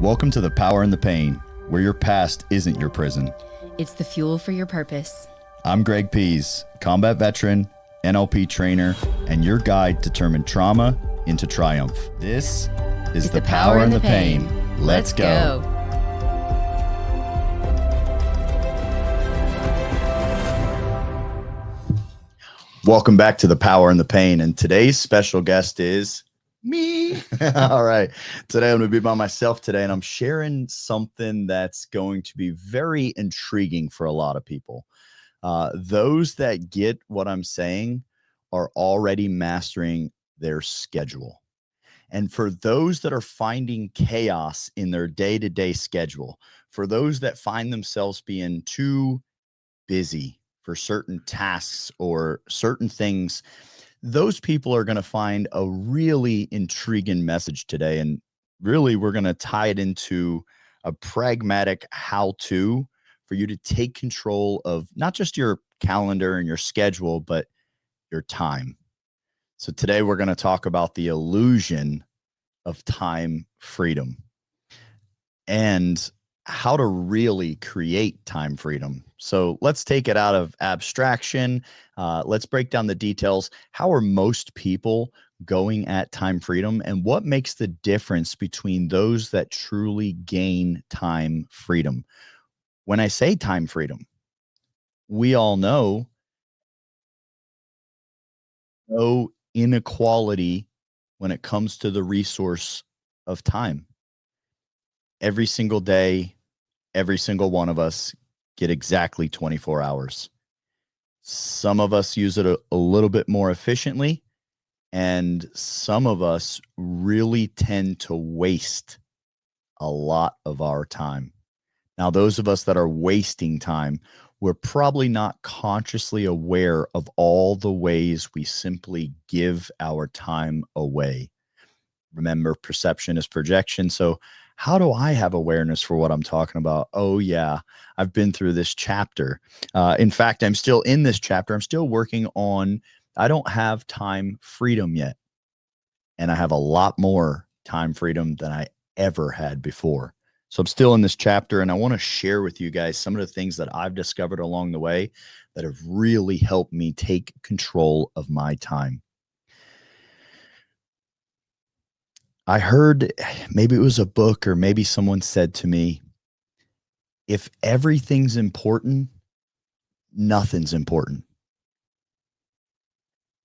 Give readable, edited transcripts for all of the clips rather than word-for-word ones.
Welcome to The Power and the Pain, where your past isn't your prison. It's the fuel for your purpose. I'm Greg Pease, combat veteran, NLP trainer, and your guide to turn trauma into triumph. This is The Power and the Pain. Let's go. Welcome back to The Power and the Pain, and today's special guest is me. All right. Today I'm going to be by myself today, and I'm sharing something that's going to be very intriguing for a lot of people. Those that get what I'm saying are already mastering their schedule. And for those that are finding chaos in their day-to-day schedule, for those that find themselves being too busy for certain tasks or certain things, those people are going to find a really intriguing message today. And really, we're going to tie it into a pragmatic how-to for you to take control of not just your calendar and your schedule, but your time. So today we're going to talk about the illusion of time freedom and how to really create time freedom. So let's take it out of abstraction. Let's break down the details. How are most people going at time freedom, and what makes the difference between those that truly gain time freedom? When I say time freedom, we all know no inequality when it comes to the resource of time. Every single day, every single one of us get exactly 24 hours. Some of us use it a little bit more efficiently, and some of us really tend to waste a lot of our time. Now, those of us that are wasting time, we're probably not consciously aware of all the ways we simply give our time away. Remember, perception is projection. So how do I have awareness for what I'm talking about? Oh, yeah, I've been through this chapter. In fact, I'm still in this chapter. I'm still working on, I don't have time freedom yet. And I have a lot more time freedom than I ever had before. So I'm still in this chapter, and I want to share with you guys some of the things that I've discovered along the way that have really helped me take control of my time. I heard, maybe it was a book or maybe someone said to me, if everything's important, nothing's important.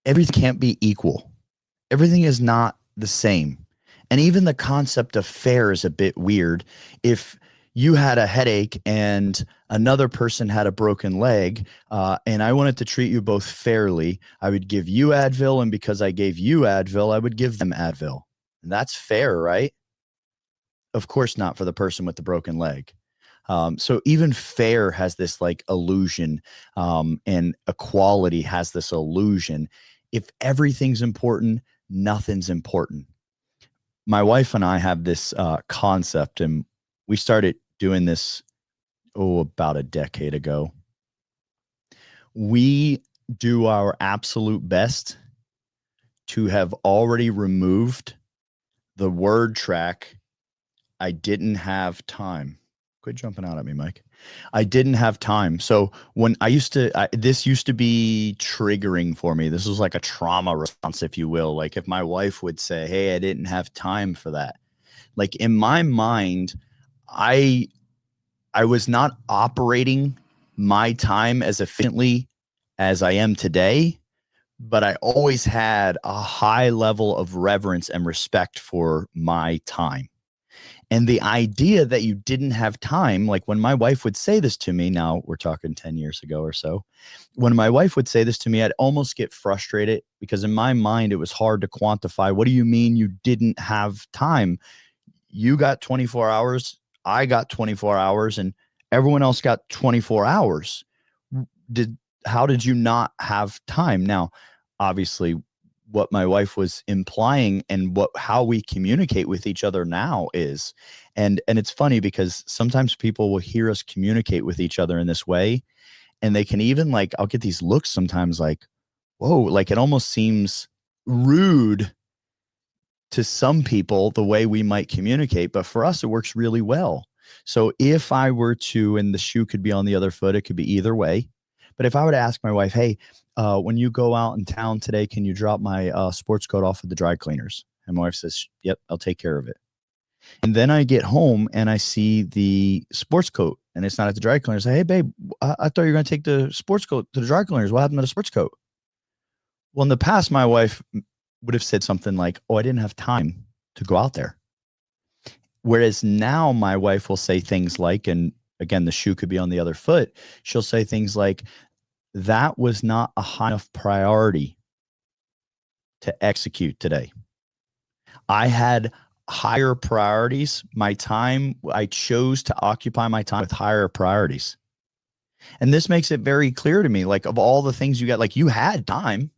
Everything can't be equal. Everything is not the same. And even the concept of fair is a bit weird. If you had a headache and another person had a broken leg, and I wanted to treat you both fairly, I would give you Advil, and because I gave you Advil, I would give them Advil. And that's fair, right? Of course not for the person with the broken leg. So even fair has this like illusion, and equality has this illusion. If everything's important, nothing's important. My wife and I have this concept, and we started doing this, about a decade ago. We do our absolute best to have already removed the word track, I didn't have time. Quit jumping out at me, Mike. I didn't have time. So when this used to be triggering for me. This was like a trauma response, if you will. Like if my wife would say, hey, I didn't have time for that. Like in my mind, I was not operating my time as efficiently as I am today, but I always had a high level of reverence and respect for my time. And the idea that you didn't have time, like when my wife would say this to me, now we're talking 10 years ago or so, when my wife would say this to me, I'd almost get frustrated because in my mind, it was hard to quantify. What do you mean you didn't have time? You got 24 hours, I got 24 hours, and everyone else got 24 hours. How did you not have time? Now, obviously, what my wife was implying and how we communicate with each other now is, and it's funny because sometimes people will hear us communicate with each other in this way, and they can even like, I'll get these looks sometimes like, whoa, like it almost seems rude to some people the way we might communicate, but for us, it works really well. So if I were to, and the shoe could be on the other foot, it could be either way. But if I were to ask my wife, hey, when you go out in town today, can you drop my sports coat off at the dry cleaners? And my wife says, yep, I'll take care of it. And then I get home and I see the sports coat and it's not at the dry cleaners. I say, hey, babe, I thought you were going to take the sports coat to the dry cleaners. What happened to the sports coat? Well, in the past, my wife would have said something like, oh, I didn't have time to go out there. Whereas now my wife will say things like, and again, the shoe could be on the other foot. She'll say things like, that was not a high enough priority to execute today. I had higher priorities. My time, I chose to occupy my time with higher priorities. And this makes it very clear to me, like of all the things you got, like you had time.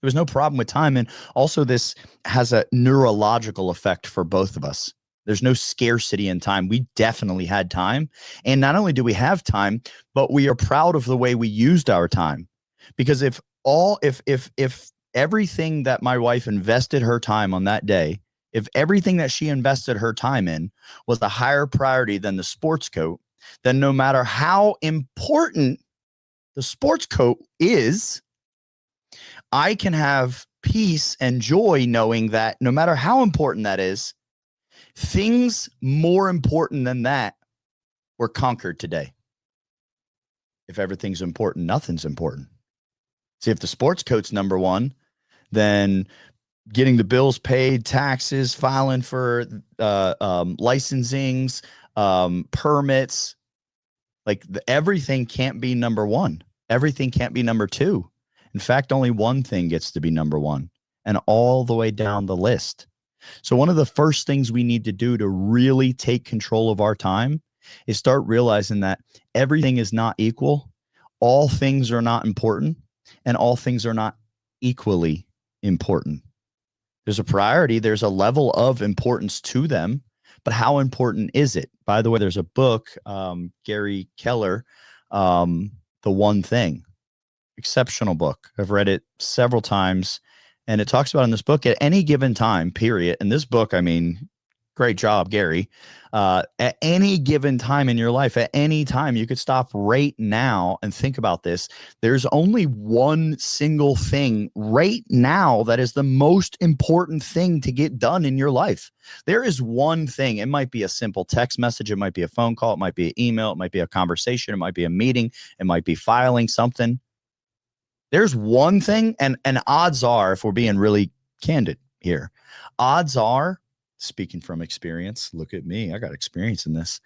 There was no problem with time. And also this has a neurological effect for both of us. There's no scarcity in time. We definitely had time. And not only do we have time, but we are proud of the way we used our time. Because if everything that my wife invested her time on that day, if everything that she invested her time in was a higher priority than the sports coat, then no matter how important the sports coat is, I can have peace and joy knowing that no matter how important that is, things more important than that were conquered today. If everything's important, nothing's important. See, if the sports coat's number one, then getting the bills paid, taxes, filing for licensings, permits, like everything can't be number one. Everything can't be number two. In fact, only one thing gets to be number one, and all the way down the list. So one of the first things we need to do to really take control of our time is start realizing that everything is not equal. All things are not important, and all things are not equally important. There's a priority. There's a level of importance to them, but how important is it? By the way, there's a book, Gary Keller, The One Thing, exceptional book. I've read it several times. And it talks about in this book at any given time, period. In this book, I mean, great job, Gary. At any given time in your life, at any time, you could stop right now and think about this. There's only one single thing right now that is the most important thing to get done in your life. There is one thing. It might be a simple text message. It might be a phone call. It might be an email. It might be a conversation. It might be a meeting. It might be filing something. There's one thing, and odds are, if we're being really candid here, odds are, speaking from experience, look at me, I got experience in this.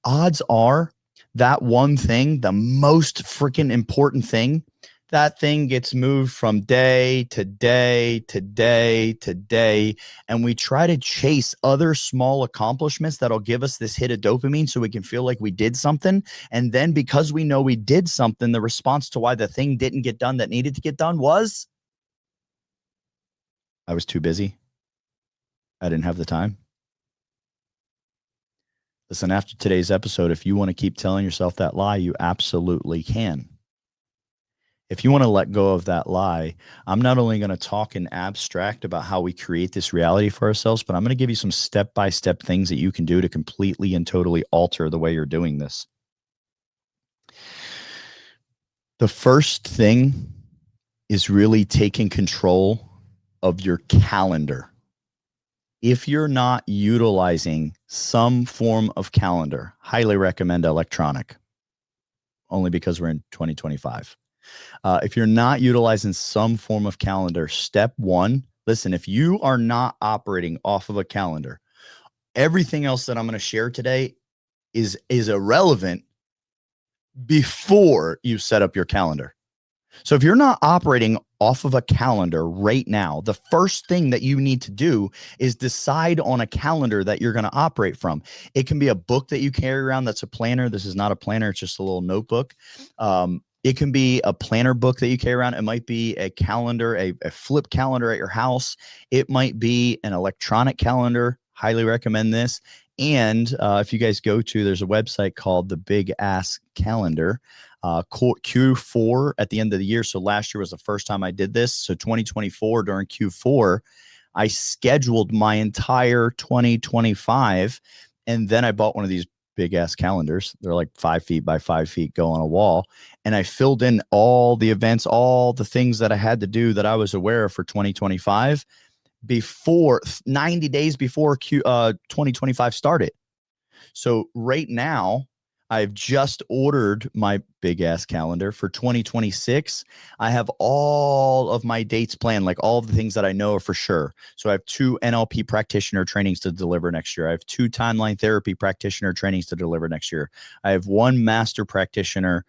Odds are that one thing, the most freaking important thing, that thing gets moved from day to day to day to day. And we try to chase other small accomplishments that'll give us this hit of dopamine so we can feel like we did something. And then because we know we did something, the response to why the thing didn't get done that needed to get done was, I was too busy. I didn't have the time. Listen, after today's episode, if you want to keep telling yourself that lie, you absolutely can. If you want to let go of that lie, I'm not only going to talk in abstract about how we create this reality for ourselves, but I'm going to give you some step-by-step things that you can do to completely and totally alter the way you're doing this. The first thing is really taking control of your calendar. If you're not utilizing some form of calendar, highly recommend electronic, only because we're in 2025. If you're not utilizing some form of calendar, step one, listen, if you are not operating off of a calendar, everything else that I'm going to share today is irrelevant before you set up your calendar. So if you're not operating off of a calendar right now, the first thing that you need to do is decide on a calendar that you're going to operate from. It can be a book that you carry around that's a planner. This is not a planner. It's just a little notebook. It can be a planner book that you carry around. It might be a calendar, a flip calendar at your house. It might be an electronic calendar. Highly recommend this. And if you guys go to, there's a website called the Big Ass Calendar. Q4 at the end of the year. So last year was the first time I did this. So 2024 during Q4, I scheduled my entire 2025, and then I bought one of these big ass calendars. They're like 5 feet by 5 feet, go on a wall. And I filled in all the events, all the things that I had to do that I was aware of for 2025 before 90 days before 2025 started. So right now, I've just ordered my big ass calendar for 2026. I have all of my dates planned, like all of the things that I know for sure. So I have 2 NLP practitioner trainings to deliver next year. I have 2 timeline therapy practitioner trainings to deliver next year. I have 1 master practitioner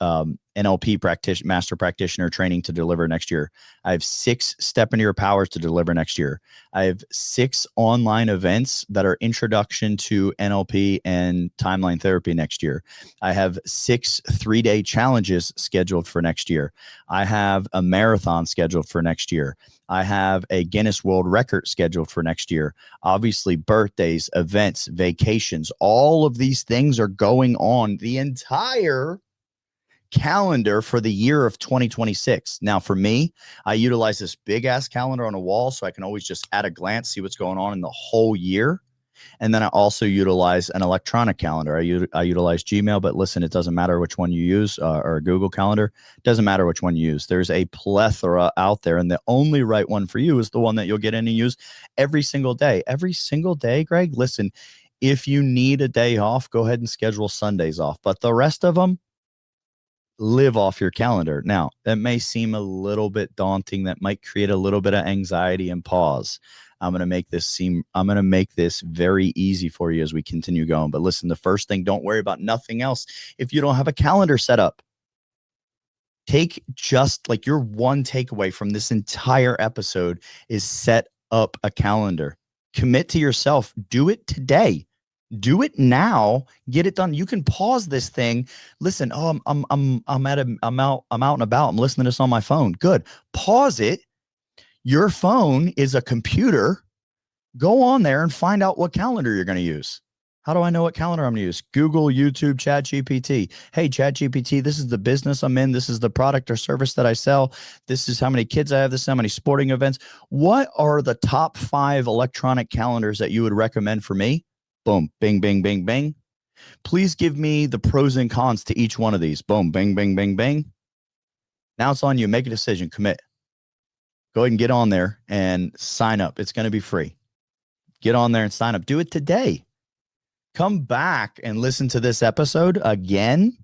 NLP master practitioner training to deliver next year. I have 6 step into your powers to deliver next year. I have 6 online events that are introduction to NLP and timeline therapy next year. I have 6 3-day challenges scheduled for next year. I have a marathon scheduled for next year. I have a Guinness World Record scheduled for next year. Obviously, birthdays, events, vacations, all of these things are going on the entire calendar for the year of 2026. Now, for me, I utilize this big ass calendar on a wall so I can always just at a glance see what's going on in the whole year. And then I also utilize an electronic calendar. I utilize Gmail, but listen, it doesn't matter which one you use, or a Google Calendar. It doesn't matter which one you use. There's a plethora out there, and the only right one for you is the one that you'll get in and use every single day. Every single day, Greg, listen, if you need a day off, go ahead and schedule Sundays off. But the rest of them, live off your calendar. Now, that may seem a little bit daunting. That might create a little bit of anxiety and pause. I'm going to make this very easy for you as we continue going. But listen, the first thing, don't worry about nothing else. If you don't have a calendar set up, take just like your one takeaway from this entire episode is set up a calendar. Commit to yourself. Do it today. Do it now. Get it done. You can pause this thing. Listen, oh, I'm out and about. I'm listening to this on my phone. Good. Pause it. Your phone is a computer. Go on there and find out what calendar you're going to use. How do I know what calendar I'm going to use? Google, YouTube, ChatGPT. Hey, ChatGPT, this is the business I'm in. This is the product or service that I sell. This is how many kids I have. This is how many sporting events. What are the top 5 electronic calendars that you would recommend for me? Boom, bing, bing, bing, bing. Please give me the pros and cons to each one of these. Boom, bing, bing, bing, bing. Now it's on you. Make a decision. Commit. Go ahead and get on there and sign up. It's going to be free. Get on there and sign up. Do it today. Come back and listen to this episode again,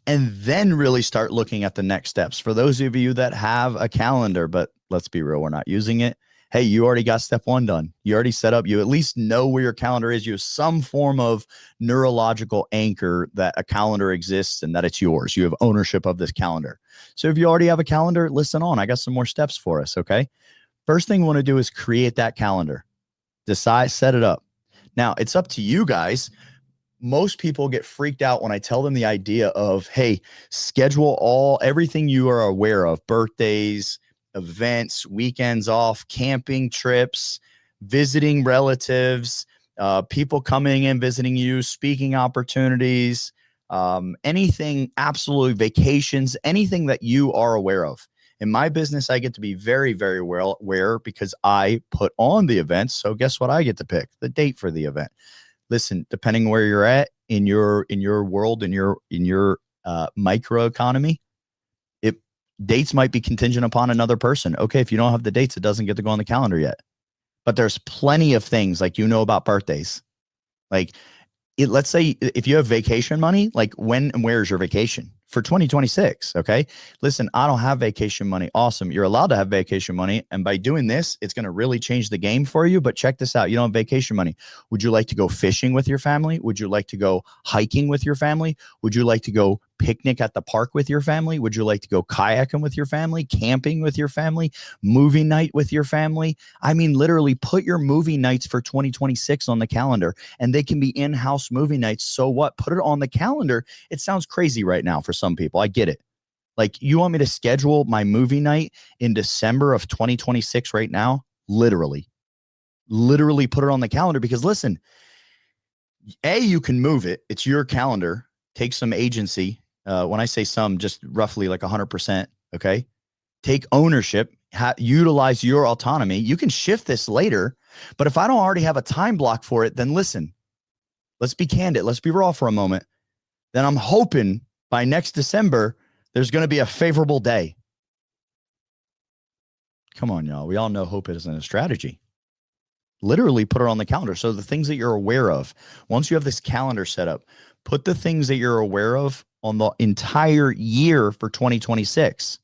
and then really start looking at the next steps. For those of you that have a calendar, but let's be real, we're not using it. Hey, you already got step 1 done. You already set up. You at least know where your calendar is. You have some form of neurological anchor that a calendar exists and that it's yours. You have ownership of this calendar. So if you already have a calendar, listen on. I got some more steps for us, okay? First thing we want to do is create that calendar. Decide, set it up. Now, it's up to you guys. Most people get freaked out when I tell them the idea of, hey, schedule everything you are aware of, birthdays, events, weekends off, camping trips, visiting relatives, people coming and visiting you, speaking opportunities, anything, absolutely vacations, anything that you are aware of. In my business, I get to be very, very well aware because I put on the events. So guess what? I get to pick the date for the event. Listen, depending where you're at in your world, in your micro economy, dates might be contingent upon another person. Okay, if you don't have the dates, it doesn't get to go on the calendar yet. But there's plenty of things like about birthdays. Like let's say if you have vacation money, like when and where is your vacation? For 2026, okay? Listen, I don't have vacation money. Awesome. You're allowed to have vacation money. And by doing this, it's going to really change the game for you. But check this out. You don't have vacation money. Would you like to go fishing with your family? Would you like to go hiking with your family? Would you like to go picnic at the park with your family? Would you like to go kayaking with your family? Camping with your family? Movie night with your family? I mean, literally put your movie nights for 2026 on the calendar, and they can be in-house movie nights. So what? Put it on the calendar. It sounds crazy right now for some people. I get it. Like, you want me to schedule my movie night in December of 2026 right now? Literally put it on the calendar, because listen, you can move it. It's your calendar. Take some agency. When I say some, just roughly like 100%. Okay. Take ownership. utilize your autonomy. You can shift this later, but if I don't already have a time block for it, then listen, let's be candid. Let's be raw for a moment. Then I'm hoping by next December, there's going to be a favorable day. Come on, y'all. We all know hope isn't a strategy. Literally put it on the calendar. So the things that you're aware of, once you have this calendar set up, put the things that you're aware of on the entire year for 2026.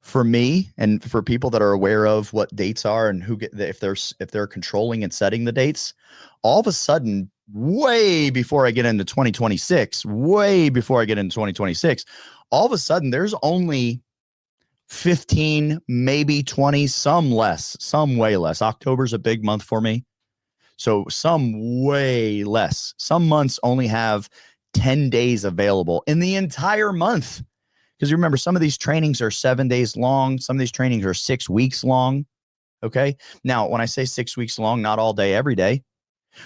For me, and for people that are aware of what dates are and if they're controlling and setting the dates, all of a sudden, way before I get into 2026, all of a sudden there's only 15, maybe 20, some less, some way less. October's a big month for me. So some way less. Some months only have 10 days available in the entire month. Because you remember, some of these trainings are 7 days long. Some of these trainings are 6 weeks long. Okay. Now, when I say 6 weeks long, not all day, every day.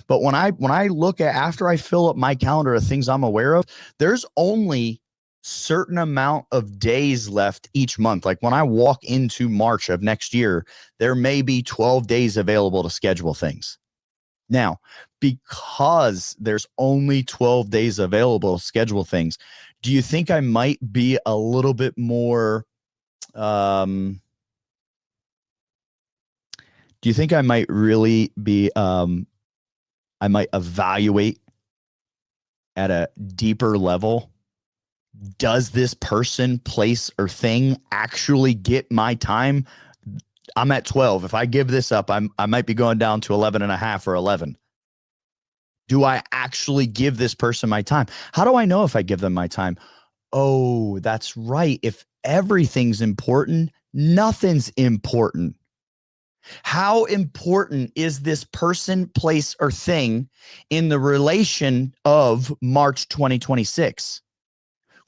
But when I look at, after I fill up my calendar of things I'm aware of, there's only certain amount of days left each month. Like when I walk into March of next year, there may be 12 days available to schedule things. Now, because there's only 12 days available to schedule things, do you think I might be a little bit more, do you think I might really be, I might evaluate at a deeper level? Does this person, place, or thing actually get my time? I'm at 12. If I give this up, I might be going down to 11 and a half or 11. Do I actually give this person my time? How do I know if I give them my time? Oh, that's right. If everything's important, nothing's important. How important is this person, place, or thing in the relation of March 2026?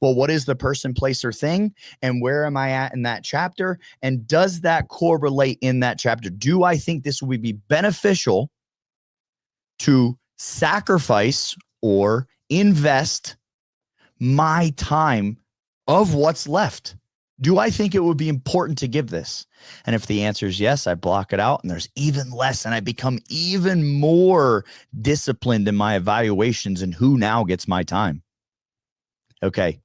Well, what is the person, place, or thing? And where am I at in that chapter? And does that correlate in that chapter? Do I think this would be beneficial to sacrifice or invest my time of what's left? Do I think it would be important to give this? And if the answer is yes, I block it out, and there's even less, and I become even more disciplined in my evaluations and who now gets my time. Okay.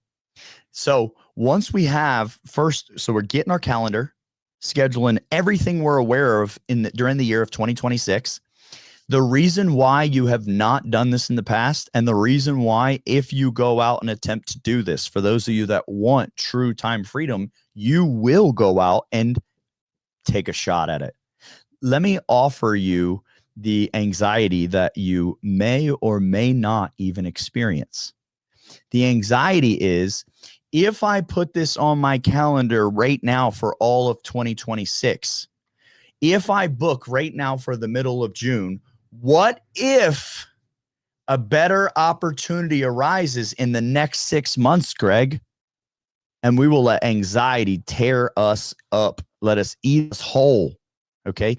So once we have so we're getting our calendar, scheduling everything we're aware of during the year of 2026. The reason why you have not done this in the past, and the reason why, if you go out and attempt to do this, for those of you that want true time freedom, you will go out and take a shot at it. Let me offer you the anxiety that you may or may not even experience. The anxiety is, if I put this on my calendar right now for all of 2026, if I book right now for the middle of June, what if a better opportunity arises in the next 6 months, Greg? And we will let anxiety tear us up, let us eat us whole. Okay.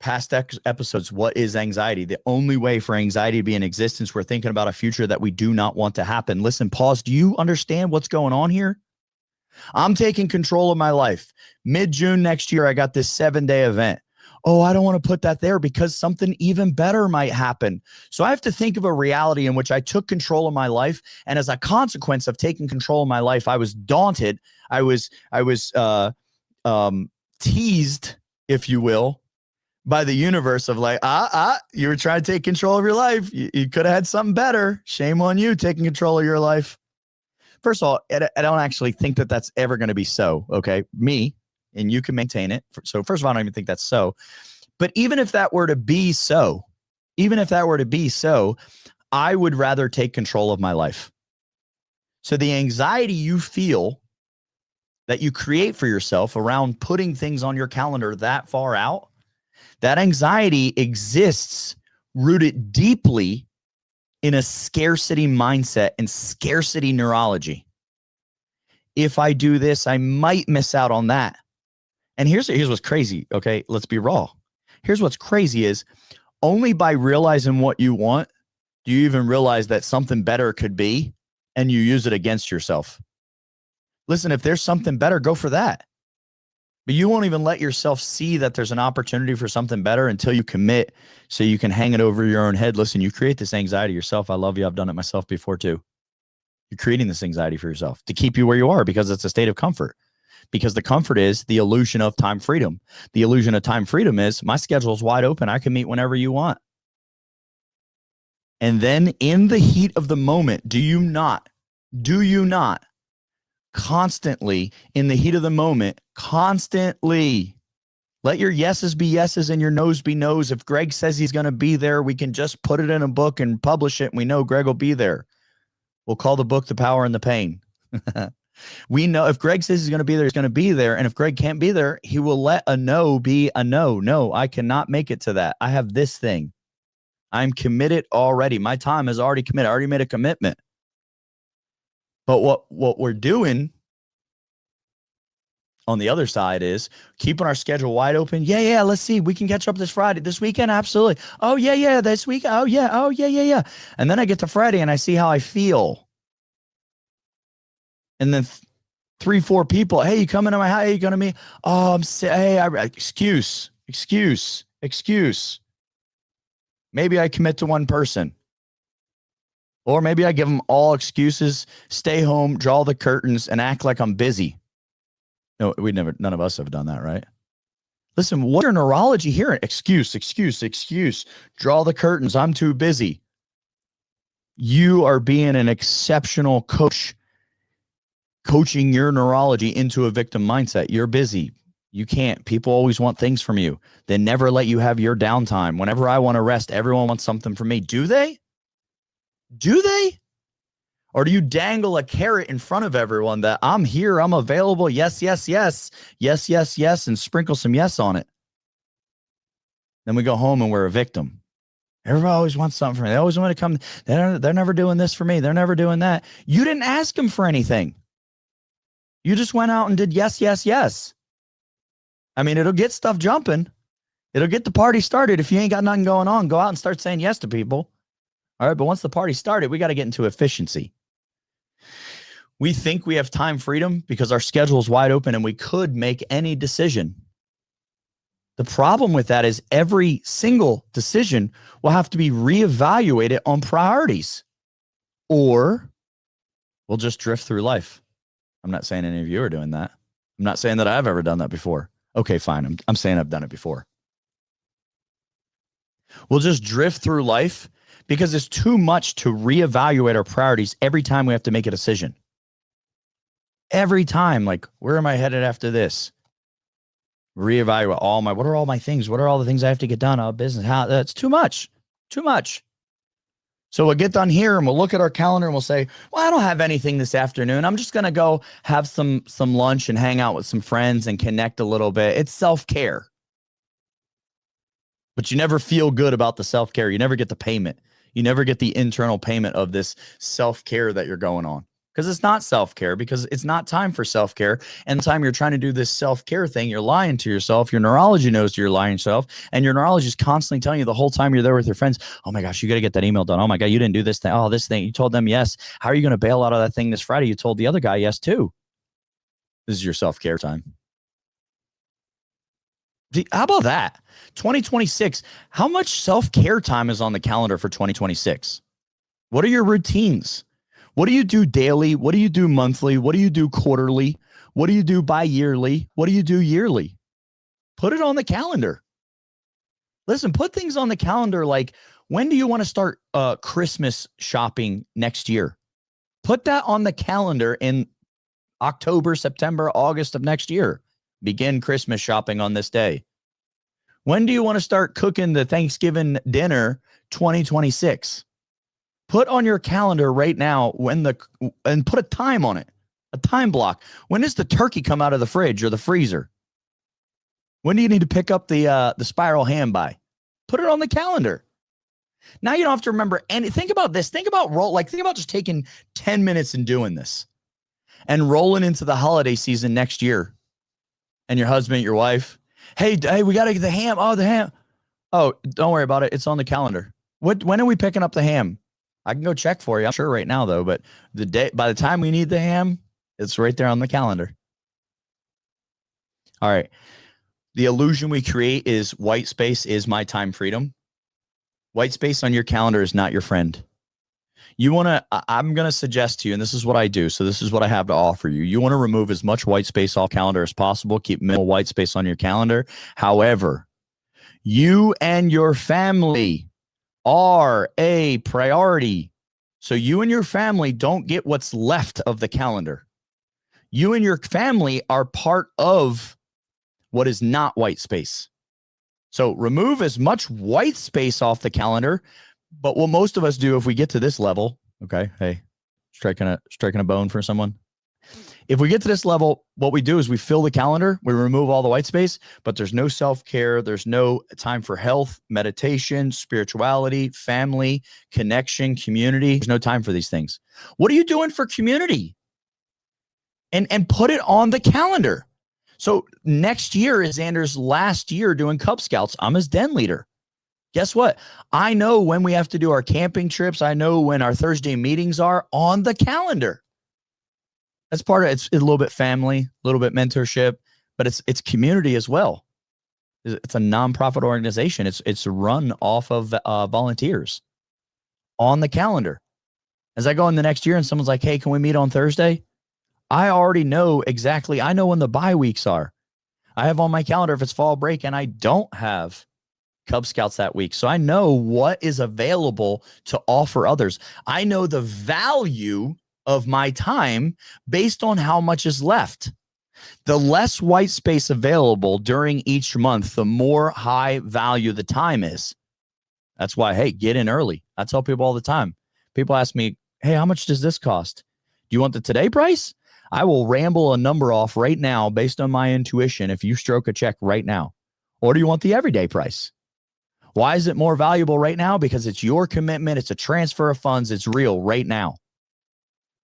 Past episodes, what is anxiety? The only way for anxiety to be in existence, we're thinking about a future that we do not want to happen. Listen, pause. Do you understand what's going on here? I'm taking control of my life. Mid-June next year, I got this 7-day event. Oh, I don't want to put that there because something even better might happen. So I have to think of a reality in which I took control of my life. And as a consequence of taking control of my life, I was daunted. I was teased, if you will, by the universe of like, you were trying to take control of your life. You could have had something better. Shame on you taking control of your life. First of all, I don't actually think that that's ever going to be so. Okay. Me, and you can maintain it. So first of all, I don't even think that's so. But even if that were to be so, I would rather take control of my life. So the anxiety you feel that you create for yourself around putting things on your calendar that far out, that anxiety exists rooted deeply in a scarcity mindset and scarcity neurology. If I do this, I might miss out on that. And here's what's crazy. Okay, let's be raw. Here's what's crazy is, only by realizing what you want do you even realize that something better could be, and you use it against yourself. Listen, if there's something better, go for that. But you won't even let yourself see that there's an opportunity for something better until you commit, so you can hang it over your own head. Listen, you create this anxiety yourself. I love you. I've done it myself before too. You're creating this anxiety for yourself to keep you where you are because it's a state of comfort. Because the comfort is the illusion of time freedom. The illusion of time freedom is my schedule is wide open. I can meet whenever you want. And then in the heat of the moment, do you not constantly in the heat of the moment, constantly let your yeses be yeses and your noes be noes. If Greg says he's going to be there, we can just put it in a book and publish it. And we know Greg will be there. We'll call the book The Power and the Pain. We know if Greg says he's going to be there, he's going to be there. And if Greg can't be there, he will let a no be a no. No, I cannot make it to that. I have this thing. I'm committed already. My time is already committed. I already made a commitment. But what we're doing on the other side is keeping our schedule wide open. Yeah. Let's see. We can catch up this Friday, this weekend. Absolutely. Oh, yeah. This week. Oh, yeah. And then I get to Friday and I see how I feel. And then 3-4 people, hey, you coming to my house? Hey, you going to me? Oh, I'm sick. Hey, excuse. Maybe I commit to one person. Or maybe I give them all excuses, stay home, draw the curtains, and act like I'm busy. No, none of us have done that, right? Listen, what's your neurology here? Excuse. Draw the curtains. I'm too busy. You are being an exceptional coach, coaching your neurology into a victim mindset. You're busy. You can't. People always want things from you. They never let you have your downtime. Whenever I want to rest, everyone wants something from me. Do they? Or do you dangle a carrot in front of everyone that I'm here, I'm available, yes, and sprinkle some yes on it? Then we go home and we're a victim. Everybody always wants something from me. They always want to come. They're never doing this for me. They're never doing that. You didn't ask them for anything. You just went out and did yes. I mean, it'll get stuff jumping. It'll get the party started. If you ain't got nothing going on, go out and start saying yes to people. All right, but once the party started, we got to get into efficiency. We think we have time freedom because our schedule is wide open and we could make any decision. The problem with that is every single decision will have to be reevaluated on priorities, or we'll just drift through life. I'm not saying any of you are doing that. I'm not saying that I've ever done that before. Okay, fine. I'm saying I've done it before. We'll just drift through life because it's too much to reevaluate our priorities every time we have to make a decision. Every time, like, where am I headed after this? Reevaluate what are all my things? What are all the things I have to get done? Business, how? That's too much. So we'll get done here and we'll look at our calendar and we'll say, well, I don't have anything this afternoon. I'm just going to go have some lunch and hang out with some friends and connect a little bit. It's self-care. But you never feel good about the self-care. You never get the payment. You never get the internal payment of this self-care that you're going on. Because it's not self-care, because it's not time for self-care. And the time you're trying to do this self-care thing, you're lying to yourself. Your neurology knows you're lying to yourself. And your neurology is constantly telling you the whole time you're there with your friends, oh my gosh, you got to get that email done. Oh my God, you didn't do this thing. Oh, this thing. You told them yes. How are you going to bail out of that thing this Friday? You told the other guy yes too. This is your self-care time. How about that? 2026. How much self-care time is on the calendar for 2026? What are your routines? What do you do daily? What do you do monthly? What do you do quarterly? What do you do bi-yearly? What do you do yearly? Put it on the calendar. Listen, put things on the calendar like, when do you want to start Christmas shopping next year? Put that on the calendar in October, September, August of next year. Begin Christmas shopping on this day. When do you want to start cooking the Thanksgiving dinner 2026? Put on your calendar right now and put a time on it, a time block. When does the turkey come out of the fridge or the freezer? When do you need to pick up the spiral ham by? Put it on the calendar. Now you don't have to remember any. Think about this. Think about just taking 10 minutes and doing this and rolling into the holiday season next year. And your husband, your wife, hey, we got to get the ham. Oh, the ham. Oh, don't worry about it. It's on the calendar. When are we picking up the ham? I can go check for you. I'm sure right now though, but by the time we need the ham, it's right there on the calendar. All right. The illusion we create is white space is my time freedom. White space on your calendar is not your friend. I'm going to suggest to you, and this is what I do. So this is what I have to offer you. You want to remove as much white space off calendar as possible. Keep minimal white space on your calendar. However, you and your family are a priority. So you and your family don't get what's left of the calendar. You and your family are part of what is not white space. So remove as much white space off the calendar. But what most of us do if we get to this level, okay, hey, striking a bone for someone. If we get to this level, what we do is we fill the calendar, we remove all the white space, but there's no self-care, there's no time for health, meditation, spirituality, family, connection, community. There's no time for these things. What are you doing for community? And put it on the calendar. So next year is Xander's last year doing Cub Scouts. I'm his den leader. Guess what? I know when we have to do our camping trips. I know when our Thursday meetings are on the calendar. That's part of it. It's a little bit family, a little bit mentorship, but it's community as well. It's a nonprofit organization. It's run off of volunteers on the calendar. As I go in the next year and someone's like, hey, can we meet on Thursday? I already know exactly. I know when the bye weeks are. I have on my calendar if it's fall break and I don't have Cub Scouts that week. So I know what is available to offer others. I know the value of my time based on how much is left. The less white space available during each month, the more high value the time is. That's why, hey, get in early. I tell people all the time. People ask me, hey, how much does this cost? Do you want the today price? I will ramble a number off right now based on my intuition if you stroke a check right now. Or do you want the everyday price? Why is it more valuable right now? Because it's your commitment. It's a transfer of funds. It's real right now.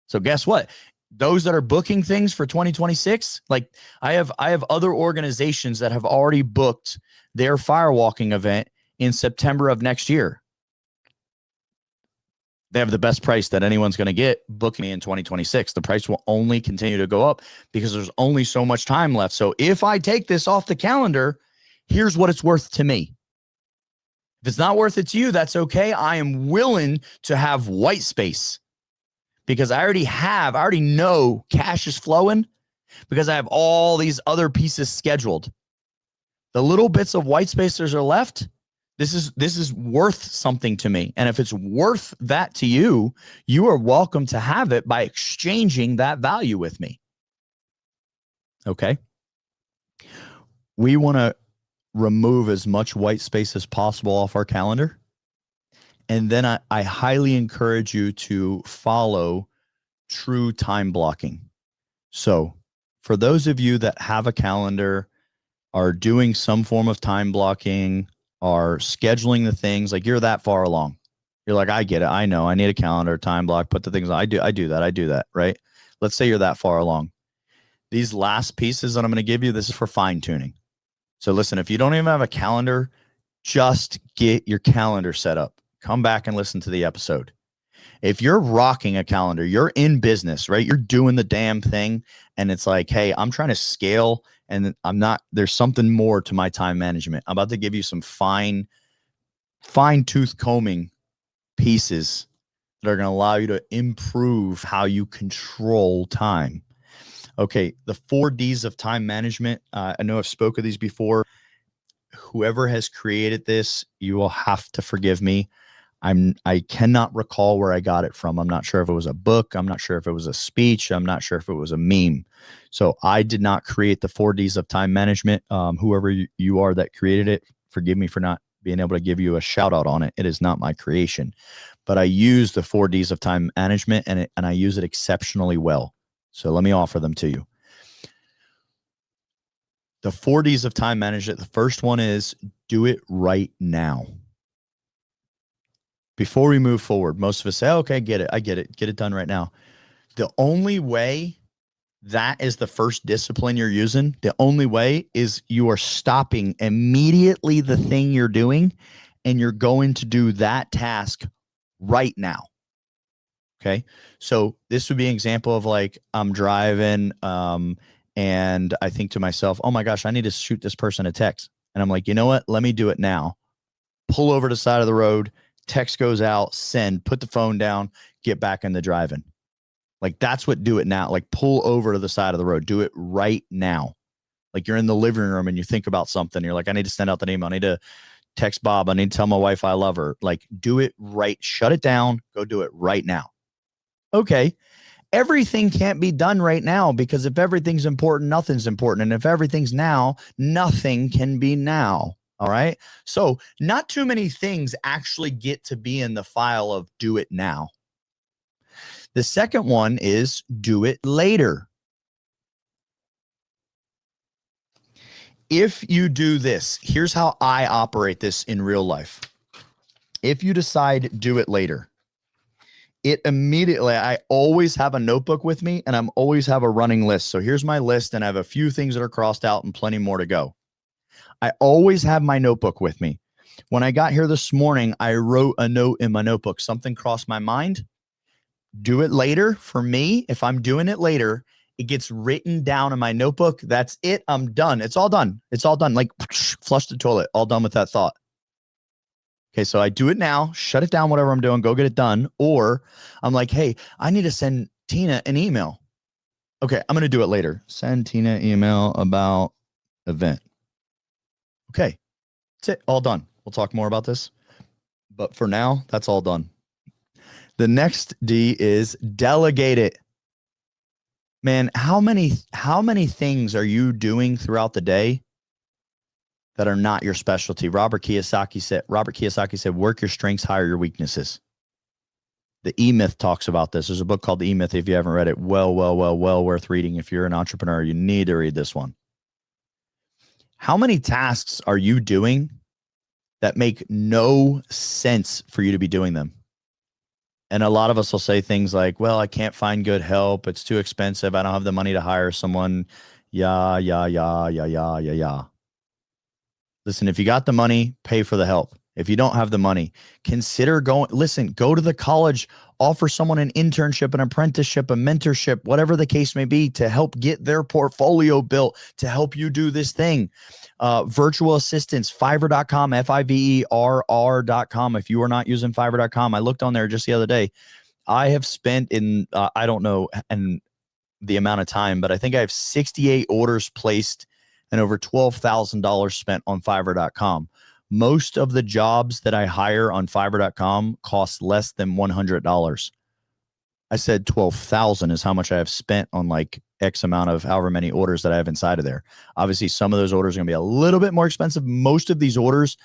So guess what? Those that are booking things for 2026, like I have other organizations that have already booked their firewalking event in September of next year. They have the best price that anyone's going to get booking me in 2026. The price will only continue to go up because there's only so much time left. So if I take this off the calendar, here's what it's worth to me. If it's not worth it to you, that's okay. I am willing to have white space because I already know cash is flowing because I have all these other pieces scheduled. The little bits of white space that are left, this is worth something to me. And if it's worth that to you, you are welcome to have it by exchanging that value with me. Okay. We want to remove as much white space as possible off our calendar. And then I highly encourage you to follow true time blocking. So for those of you that have a calendar, are doing some form of time blocking, are scheduling the things, like you're that far along. You're like, I get it. I know I need a calendar, time block, put the things on. I do that. Right. Let's say you're that far along. These last pieces that I'm going to give you, this is for fine tuning. So listen, if you don't even have a calendar, just get your calendar set up. Come back and listen to the episode. If you're rocking a calendar, you're in business, right? You're doing the damn thing. And it's like, hey, I'm trying to scale and there's something more to my time management. I'm about to give you some fine tooth combing pieces that are going to allow you to improve how you control time. Okay. The 4 Ds of time management. I know I've spoken of these before. Whoever has created this, you will have to forgive me. I cannot recall where I got it from. I'm not sure if it was a book. I'm not sure if it was a speech. I'm not sure if it was a meme. So I did not create the 4 Ds of time management. Whoever you are that created it, forgive me for not being able to give you a shout out on it. It is not my creation, but I use the 4 Ds of time management and I use it exceptionally well. So let me offer them to you. The 4 Ds of time management. The first one is do it right now. Before we move forward, most of us say, okay, get it done right now. The only way that is the first discipline you're using, the only way is you are stopping immediately the thing you're doing and you're going to do that task right now. Okay. So this would be an example of like, I'm driving, and I think to myself, oh my gosh, I need to shoot this person a text. And I'm like, you know what? Let me do it now. Pull over to the side of the road, text goes out, send, put the phone down, get back in the driving. Like that's what do it now. Like pull over to the side of the road. Do it right now. Like you're in the living room and you think about something. You're like, I need to send out the email. I need to text Bob. I need to tell my wife I love her. Like do it right. Shut it down. Go do it right now. Okay. Everything can't be done right now because if everything's important, nothing's important. And if everything's now, nothing can be now. All right. So not too many things actually get to be in the file of do it now. The second one is do it later. If you do this, here's how I operate this in real life. If you decide do it later, it immediately, I always have a notebook with me and I'm always have a running list. So here's my list and I have a few things that are crossed out and plenty more to go. I always have my notebook with me. When I got here this morning, I wrote a note in my notebook. Something crossed my mind. Do it later. For me, if I'm doing it later, it gets written down in my notebook. That's it. I'm done. It's all done. It's all done. Like flush the toilet. All done with that thought. Okay, so I do it now, shut it down, whatever I'm doing, go get it done. Or I'm like, hey, I need to send Tina an email. Okay, I'm going to do it later. Send Tina email about event. Okay, that's it. All done. We'll talk more about this. But for now, that's all done. The next D is delegate it. Man, how many things are you doing throughout the day that are not your specialty? Robert Kiyosaki said, work your strengths, hire your weaknesses. The E-Myth talks about this. There's a book called The E-Myth. If you haven't read it, well worth reading. If you're an entrepreneur, you need to read this one. How many tasks are you doing that make no sense for you to be doing them? And a lot of us will say things like, well, I can't find good help. It's too expensive. I don't have the money to hire someone. Yeah. Listen, if you got the money, pay for the help. If you don't have the money, consider going. Listen, go to the college, offer someone an internship, an apprenticeship, a mentorship, whatever the case may be, to help get their portfolio built, to help you do this thing. Virtual assistants, Fiverr.com, Fiverr.com. If you are not using Fiverr.com, I looked on there just the other day. I have spent in, I don't know, and the amount of time, but I think I have 68 orders placed and over $12,000 spent on Fiverr.com. Most of the jobs that I hire on Fiverr.com cost less than $100. I said 12,000 is how much I have spent on like X amount of however many orders that I have inside of there. Obviously, some of those orders are going to be a little bit more expensive. Most of these orders,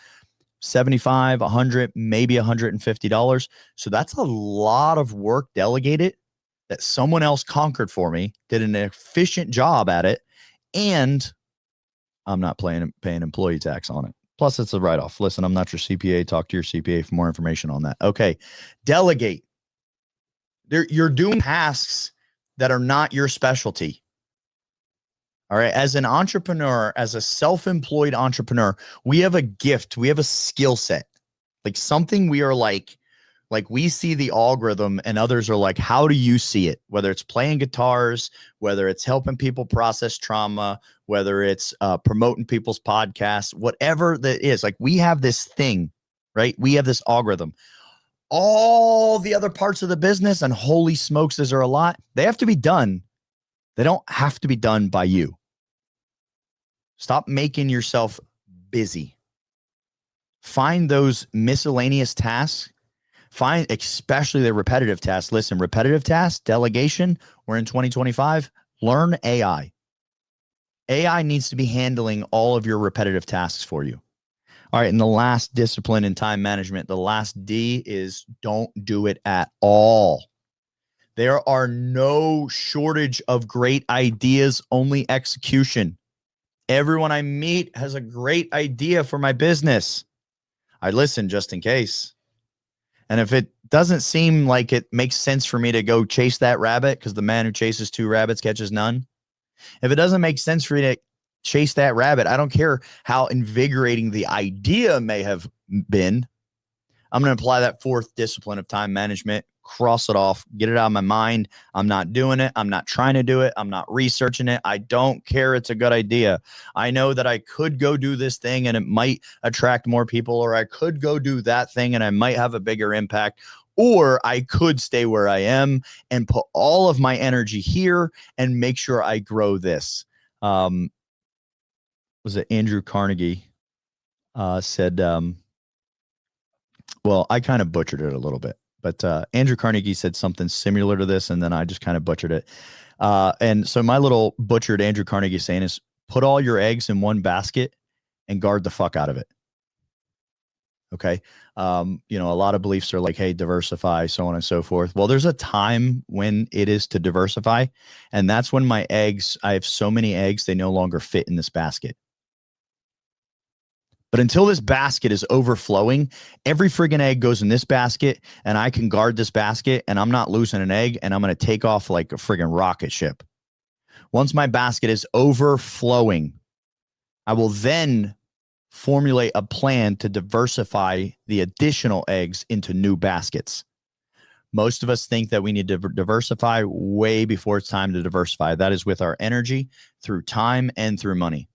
$75, $100, maybe $150. So that's a lot of work delegated that someone else conquered for me, did an efficient job at it, and I'm not paying employee tax on it. Plus, it's a write-off. Listen, I'm not your CPA. Talk to your CPA for more information on that. Okay, delegate. You're doing tasks that are not your specialty. All right, as an entrepreneur, as a self-employed entrepreneur, we have a gift. We have a skill set, like something we are like we see the algorithm and others are like, how do you see it? Whether it's playing guitars, whether it's helping people process trauma, whether it's promoting people's podcasts, whatever that is, like we have this thing, right? We have this algorithm. All the other parts of the business, and holy smokes, these are a lot. They have to be done. They don't have to be done by you. Stop making yourself busy. Find those miscellaneous tasks. Find especially the repetitive tasks. Listen, repetitive tasks, delegation, we're in 2025. Learn AI. AI needs to be handling all of your repetitive tasks for you. All right, and the last discipline in time management, the last D is don't do it at all. There are no shortage of great ideas, only execution. Everyone I meet has a great idea for my business. I listen just in case. And if it doesn't seem like it makes sense for me to go chase that rabbit, because the man who chases two rabbits catches none. If it doesn't make sense for me to chase that rabbit, I don't care how invigorating the idea may have been. I'm going to apply that fourth discipline of time management, cross it off, get it out of my mind. I'm not doing it. I'm not trying to do it. I'm not researching it. I don't care. It's a good idea. I know that I could go do this thing and it might attract more people, or I could go do that thing and I might have a bigger impact, or I could stay where I am and put all of my energy here and make sure I grow this. Was it Andrew Carnegie said, well, I kind of butchered it a little bit, but Andrew Carnegie said something similar to this, and then I just kind of butchered it. And so my little butchered Andrew Carnegie saying is, put all your eggs in one basket and guard the fuck out of it. Okay. A lot of beliefs are like, hey, diversify, so on and so forth. Well, there's a time when it is to diversify. And that's when I have so many eggs, they no longer fit in this basket. But until this basket is overflowing, every friggin' egg goes in this basket, and I can guard this basket, and I'm not losing an egg, and I'm going to take off like a friggin' rocket ship. Once my basket is overflowing, I will then formulate a plan to diversify the additional eggs into new baskets. Most of us think that we need to diversify way before it's time to diversify. That is with our energy, through time, and through money.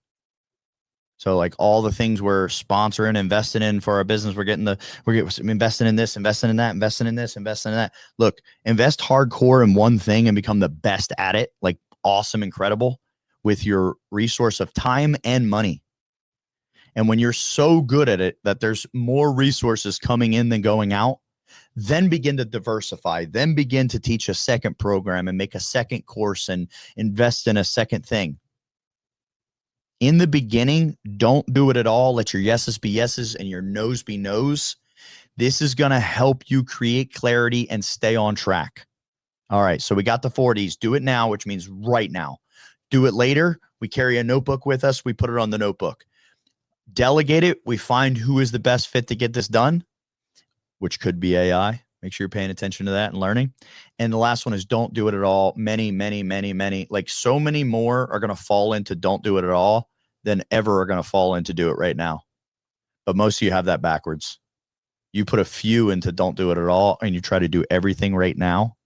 So like all the things we're sponsoring, investing in for our business, we're investing in this, investing in that, investing in this, investing in that. Look, invest hardcore in one thing and become the best at it, like awesome, incredible, with your resource of time and money. And when you're so good at it that there's more resources coming in than going out, then begin to diversify, then begin to teach a second program and make a second course and invest in a second thing. In the beginning, don't do it at all. Let your yeses be yeses and your noes be noes. This is going to help you create clarity and stay on track. All right, so we got the 40s. Do it now, which means right now. Do it later. We carry a notebook with us. We put it on the notebook. Delegate it. We find who is the best fit to get this done, which could be AI. Make sure you're paying attention to that and learning. And the last one is don't do it at all. Many, like so many more are going to fall into don't do it at all than ever are going to fall into do it right now. But most of you have that backwards. You put a few into don't do it at all and you try to do everything right now.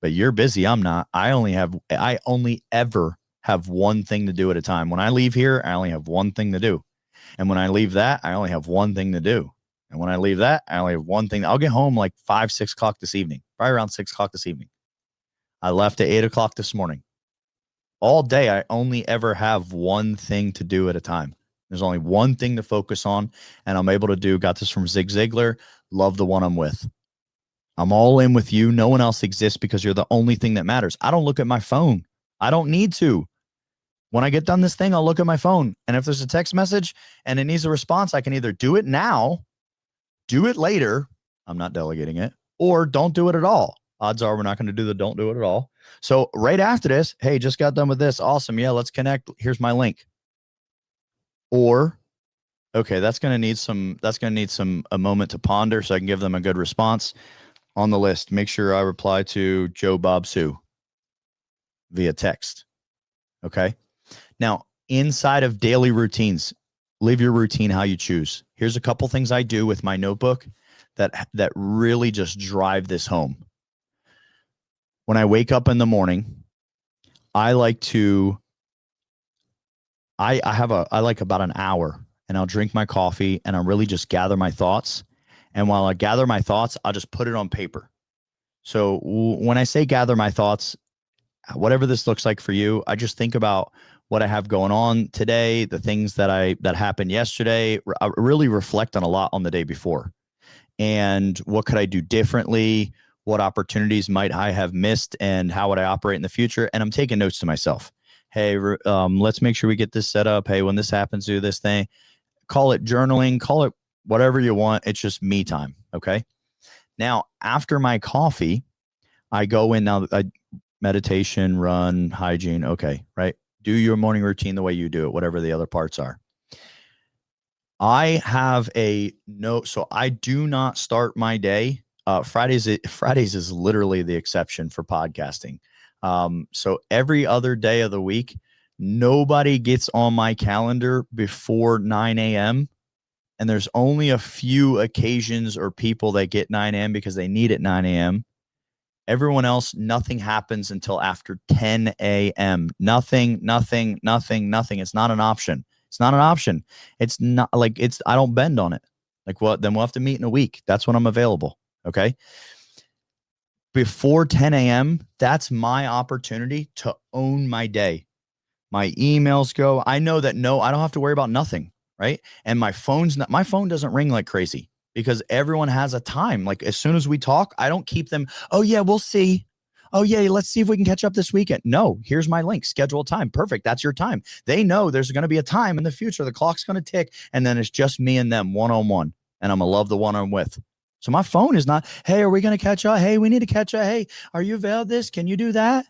But you're busy. I'm not. I only ever have one thing to do at a time. When I leave here, I only have one thing to do. And when I leave that, I only have one thing to do. And when I leave that, I only have one thing. I'll get home like 5, 6 o'clock this evening, probably around 6 o'clock this evening. I left at 8 o'clock this morning. All day, I only ever have one thing to do at a time. There's only one thing to focus on, and I'm able to do, got this from Zig Ziglar, love the one I'm with. I'm all in with you. No one else exists because you're the only thing that matters. I don't look at my phone. I don't need to. When I get done this thing, I'll look at my phone. And if there's a text message and it needs a response, I can either do it now, do it later. I'm not delegating it, or don't do it at all. Odds are we're not going to do the don't do it at all. So right after this, hey, just got done with this. Awesome. Yeah, let's connect. Here's my link. Or, okay, that's going to need a moment to ponder so I can give them a good response. On the list, make sure I reply to Joe Bob Sue via text. Okay. Now, inside of daily routines, live your routine how you choose. Here's a couple things I do with my notebook that really just drive this home. When I wake up in the morning, I like to, I like about an hour, and I'll drink my coffee and I'll really just gather my thoughts. And while I gather my thoughts, I'll just put it on paper. So when I say gather my thoughts, whatever this looks like for you, I just think about what I have going on today, the things that happened yesterday. I really reflect on a lot on the day before. And what could I do differently? What opportunities might I have missed, and how would I operate in the future? And I'm taking notes to myself. Hey, let's make sure we get this set up. Hey, when this happens, do this thing. Call it journaling, call it whatever you want. It's just me time. Okay. Now, after my coffee, I go in now. Meditation, run, hygiene. Okay. Right. Do your morning routine the way you do it, whatever the other parts are. I have a note. So I do not start my day. Fridays is literally the exception for podcasting. So every other day of the week, nobody gets on my calendar before 9 a.m. and there's only a few occasions or people that get 9 a.m. because they need it 9 a.m. Everyone else, nothing happens until after 10 a.m. Nothing. It's not an option. It's not an option. It's not like I don't bend on it. Like, what? Then we'll have to meet in a week. That's when I'm available. Okay. Before 10 a.m., that's my opportunity to own my day. My emails go. I know that I don't have to worry about nothing. Right. And my phone doesn't ring like crazy because everyone has a time. Like, as soon as we talk, I don't keep them. Oh, yeah, we'll see. Oh, yeah, let's see if we can catch up this weekend. No, here's my link. Schedule time. Perfect. That's your time. They know there's going to be a time in the future. The clock's going to tick. And then it's just me and them one-on-one. And I'm going to love the one I'm with. So my phone is not, hey, are we going to catch up? Hey, we need to catch up. Hey, are you available this? Can you do that?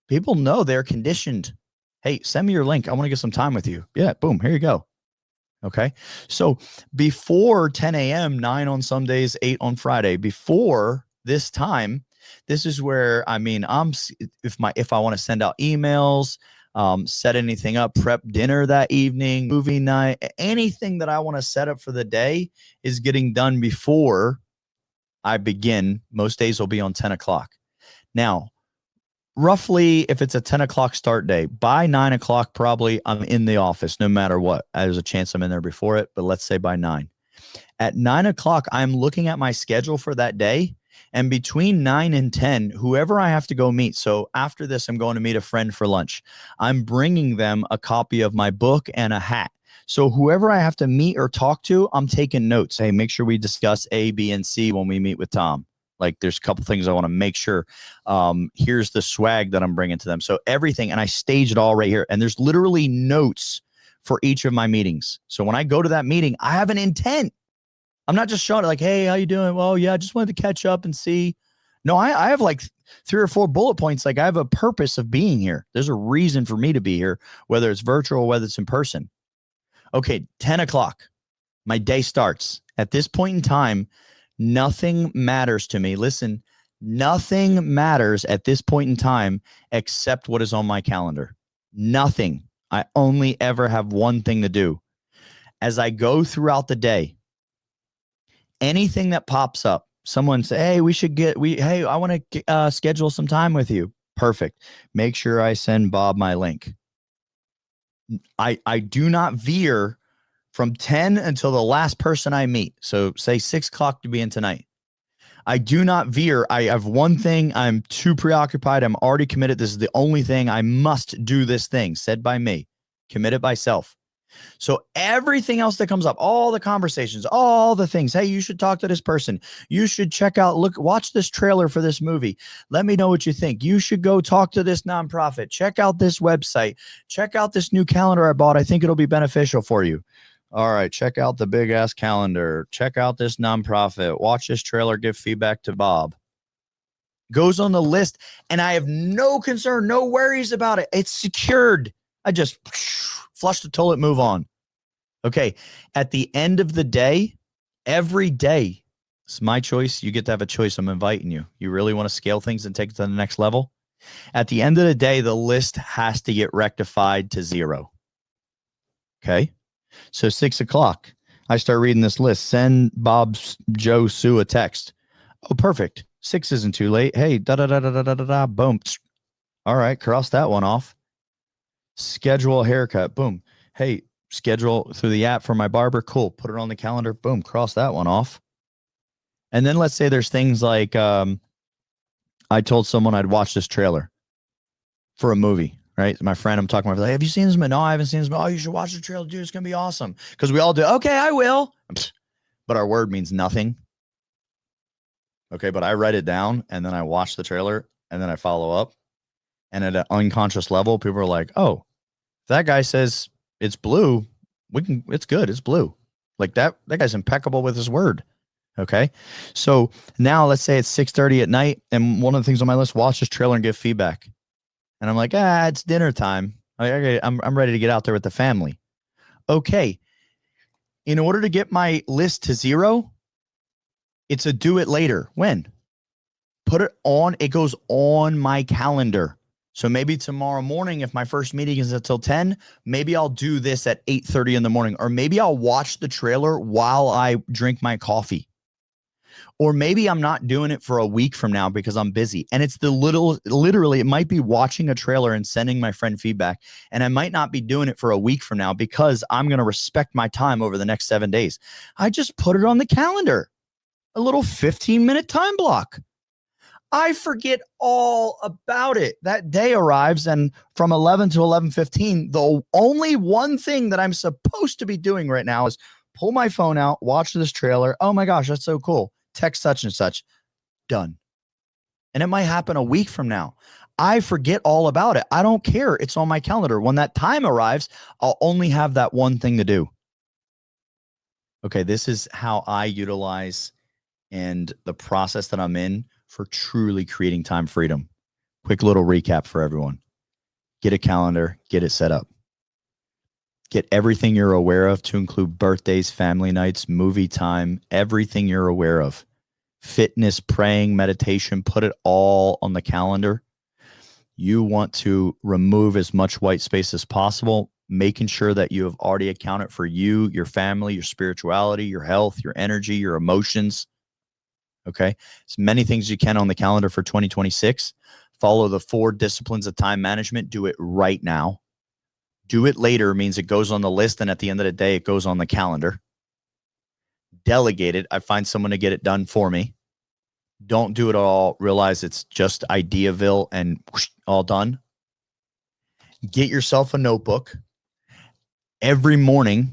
People know they're conditioned. Hey, send me your link. I want to get some time with you. Yeah, boom, here you go. Okay. So before 10 a.m., 9 on some days, 8 on Friday, before this time, this is where, if I want to send out emails, set anything up, prep dinner that evening, movie night, anything that I want to set up for the day is getting done before I begin. Most days will be on 10 o'clock. Now, roughly, if it's a 10 o'clock start day, by 9 o'clock, probably I'm in the office no matter what. There's a chance I'm in there before it, but let's say by 9. At 9 o'clock, I'm looking at my schedule for that day. And between 9 and 10, whoever I have to go meet. So after this, I'm going to meet a friend for lunch. I'm bringing them a copy of my book and a hat. So whoever I have to meet or talk to, I'm taking notes. Hey, make sure we discuss A, B, and C when we meet with Tom. Like, there's a couple things I want to make sure. Here's the swag that I'm bringing to them. So everything, and I stage it all right here. And there's literally notes for each of my meetings. So when I go to that meeting, I have an intent. I'm not just showing it like, hey, how you doing? Well, yeah, I just wanted to catch up and see. No, I have like 3 or 4 bullet points. Like, I have a purpose of being here. There's a reason for me to be here, whether it's virtual, whether it's in person. Okay, 10 o'clock, my day starts. At this point in time, nothing matters to me. Listen, nothing matters at this point in time except what is on my calendar. Nothing. I only ever have one thing to do. As I go throughout the day, anything that pops up, someone say, hey, I want to schedule some time with you. Perfect. Make sure I send Bob my link. I do not veer from 10 until the last person I meet. So say 6 o'clock to be in tonight. I do not veer. I have one thing. I'm too preoccupied. I'm already committed. This is the only thing. I must do this thing said by me, committed by self. So everything else that comes up, all the conversations, all the things, hey, you should talk to this person. You should watch this trailer for this movie. Let me know what you think. You should go talk to this nonprofit. Check out this website. Check out this new calendar I bought. I think it'll be beneficial for you. All right, check out the big ass calendar. Check out this nonprofit. Watch this trailer. Give feedback to Bob. Goes on the list, and I have no concern, no worries about it. It's secured. I just flush the toilet, move on. Okay, at the end of the day, every day, it's my choice. You get to have a choice. I'm inviting you. You really want to scale things and take it to the next level? At the end of the day, the list has to get rectified to 0. Okay? So 6 o'clock, I start reading this list. Send Bob, Joe, Sue a text. Oh, perfect. 6 isn't too late. Hey, da-da-da-da-da-da-da, boom. All right, cross that one off. Schedule a haircut. Boom. Hey, schedule through the app for my barber. Cool. Put it on the calendar. Boom. Cross that one off. And then let's say there's things like I told someone I'd watch this trailer for a movie, right? My friend, I'm talking about, like, have you seen this movie? No, I haven't seen this movie. Oh, you should watch the trailer, dude. It's going to be awesome. Because we all do. Okay, I will. But our word means nothing. Okay, but I write it down and then I watch the trailer and then I follow up. And at an unconscious level, people are like, oh, if that guy says it's blue, it's good. It's blue. Like that guy's impeccable with his word. Okay. So now let's say it's 6:30 at night. And one of the things on my list, watch this trailer and give feedback. And I'm like, it's dinner time. I'm ready to get out there with the family. Okay. In order to get my list to 0, it's a do it later. When? Put it on. It goes on my calendar. So maybe tomorrow morning, if my first meeting is until 10, maybe I'll do this at 8:30 in the morning, or maybe I'll watch the trailer while I drink my coffee. Or maybe I'm not doing it for a week from now because I'm busy. And it's literally, it might be watching a trailer and sending my friend feedback. And I might not be doing it for a week from now because I'm going to respect my time over the next 7 days. I just put it on the calendar, a little 15-minute time block. I forget all about it. That day arrives, and from 11 to 11:15, the only one thing that I'm supposed to be doing right now is pull my phone out, watch this trailer. Oh my gosh, that's so cool. Text such and such. Done. And it might happen a week from now. I forget all about it. I don't care. It's on my calendar. When that time arrives, I'll only have that one thing to do. Okay, this is how I utilize and the process that I'm in for truly creating time freedom. Quick little recap for everyone. Get a calendar, get it set up. Get everything you're aware of, to include birthdays, family nights, movie time, everything you're aware of. Fitness, praying, meditation, put it all on the calendar. You want to remove as much white space as possible, making sure that you have already accounted for you, your family, your spirituality, your health, your energy, your emotions. Okay. As many things you can on the calendar for 2026. Follow the 4 disciplines of time management. Do it right now. Do it later means it goes on the list, and at the end of the day, it goes on the calendar. Delegate it. I find someone to get it done for me. Don't do it all. Realize it's just Ideaville and whoosh, all done. Get yourself a notebook. Every morning,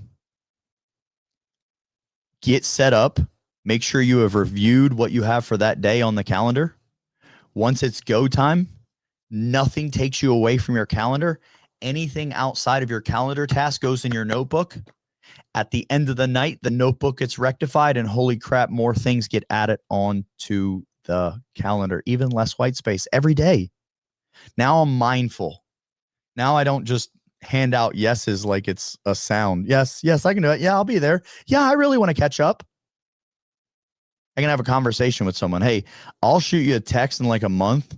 get set up. Make sure you have reviewed what you have for that day on the calendar. Once it's go time, nothing takes you away from your calendar. Anything outside of your calendar task goes in your notebook. At the end of the night, the notebook gets rectified, and holy crap, more things get added on to the calendar. Even less white space every day. Now I'm mindful. Now I don't just hand out yeses like it's a sound. Yes, I can do it. Yeah, I'll be there. Yeah, I really want to catch up. I can have a conversation with someone. Hey, I'll shoot you a text in like a month.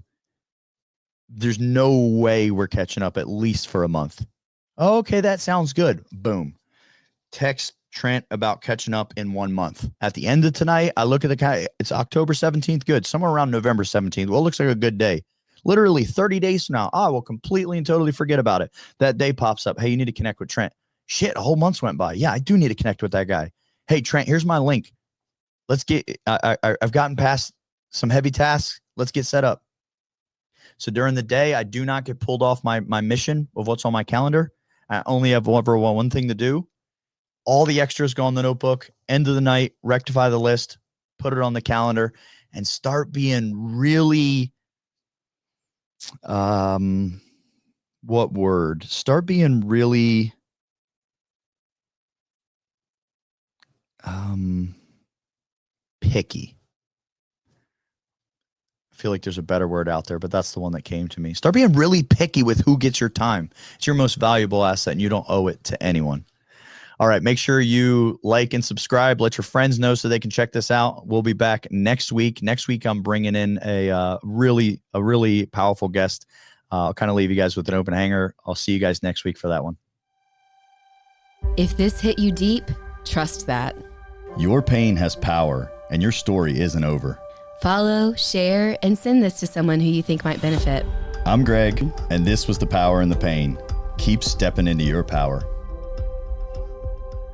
There's no way we're catching up at least for a month. Oh, okay, that sounds good. Boom. Text Trent about catching up in 1 month. At the end of tonight, I look at the guy. It's October 17th. Good. Somewhere around November 17th. Well, it looks like a good day. Literally 30 days from now, I will completely and totally forget about it. That day pops up. Hey, you need to connect with Trent. Shit, a whole month went by. Yeah, I do need to connect with that guy. Hey, Trent, here's my link. Let's get, I've gotten past some heavy tasks. Let's get set up. So during the day, I do not get pulled off my mission of what's on my calendar. I only have one thing to do. All the extras go on the notebook. End of the night, rectify the list, put it on the calendar, and start being really, what word? Start being really, picky. I feel like there's a better word out there, but that's the one that came to me. Start being really picky with who gets your time. It's your most valuable asset, and you don't owe it to anyone. All right, make sure you like and subscribe. Let your friends know so they can check this out. We'll be back next week. Next week, I'm bringing in a really powerful guest. I'll kind of leave you guys with an open hanger. I'll see you guys next week for that one. If this hit you deep, trust that. Your pain has power, and your story isn't over. Follow, share, and send this to someone who you think might benefit. I'm Greg, and this was The Power in the Pain. Keep stepping into your power.